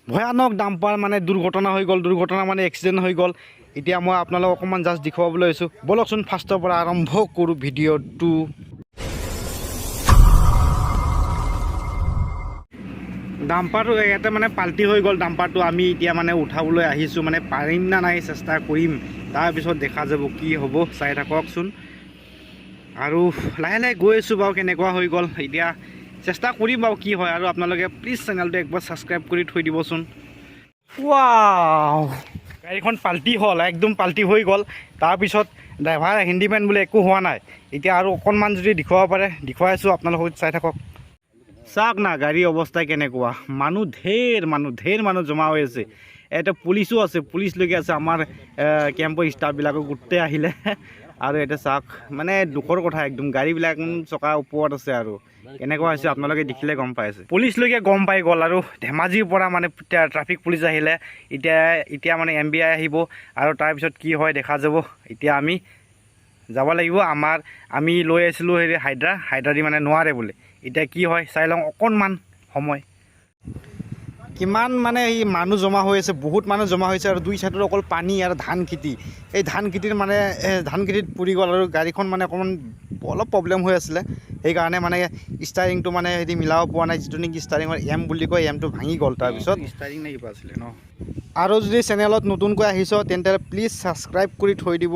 ভয়ানক ডাম্পাৰ মানে দুৰ্ঘটনা হৈ গ'ল, দুৰ্ঘটনা মানে এক্সিডেণ্ট হৈ গ'ল। এতিয়া মই আপোনালোকক অকণমান জাষ্ট দেখুৱাবলৈ আহিছোঁ। ব'লকচোন ফাৰ্ষ্টৰ পৰা আৰম্ভ কৰোঁ ভিডিঅ'টো। ডাম্পাৰটো ইয়াতে মানে পাল্টি হৈ গ'ল। ডাম্পাৰটো আমি এতিয়া মানে উঠাবলৈ আহিছোঁ, মানে পাৰিম না নাই চেষ্টা কৰিম, তাৰপিছত দেখা যাব কি হ'ব। চাই থাককচোন। আৰু লাহে লাহে গৈ আছোঁ বাৰু, কেনেকুৱা হৈ গ'ল এতিয়া চেষ্টা কৰিম বাৰু কি হয়। আৰু আপোনালোকে প্লিজ চেনেলটো একবাৰ ছাবস্ক্ৰাইব কৰি থৈ দিবচোন। ৱাও, গাড়ীখন পাল্টি হ'ল, একদম পাল্টি হৈ গ'ল। তাৰপিছত ড্ৰাইভাৰ হেণ্ডিমেন বোলে একো হোৱা নাই। এতিয়া আৰু অকণমান যদি দেখুৱাব পাৰে দেখুৱাই আছোঁ, আপোনালোকক চাই থাকক। চাওক না গাড়ীৰ অৱস্থা কেনেকুৱা। ঢেৰ মানুহ জমা হৈ আছে। এটা পুলিচো আছে, পুলিচলৈকে আছে। আমাৰ কেম্পৰ ষ্টাফবিলাকো গোটেই আহিলে। আৰু এটা চাওক, মানে দুখৰ কথা একদম। গাড়ীবিলাক চকাৰ ওপৰত আছে আৰু কেনেকুৱা হৈছে আপোনালোকে দেখিলে গম পাই আছে। পুলিচলৈকে গম পাই গ'ল। আৰু ধেমাজিৰ পৰা মানে ট্ৰাফিক পুলিচ আহিলে। এতিয়া মানে MBI আহিব আৰু তাৰপিছত কি হয় দেখা যাব। এতিয়া আমি যাব লাগিব। আমি লৈ আছিলোঁ হেৰি হাইড্ৰা দি মানে নোৱাৰে বোলে। এতিয়া কি হয় চাই লওঁ অকণমান সময়। কিমান মানে এই মানুহ জমা হৈ আছে, বহুত মানুহ জমা হৈছে। আৰু দুই চাইডত অকল পানী আৰু ধান খেতি। এই ধান খেতিত পৰি গ'ল। আৰু গাড়ীখন মানে অকণমান অলপ প্ৰব্লেম হৈ আছিলে। সেইকাৰণে মানে ষ্টাৰিংটো মানে হেৰি মিলাব পৰা নাই। যিটো নেকি ষ্টাৰিঙৰ এম বুলি কয়, এমটো ভাঙি গ'ল। তাৰপিছত ষ্টাৰিং নে কিবা আছিলে ন। আৰু যদি চেনেলত নতুনকৈ আহিছ তেন্তে প্লিজ ছাবস্ক্ৰাইব কৰি থৈ দিব।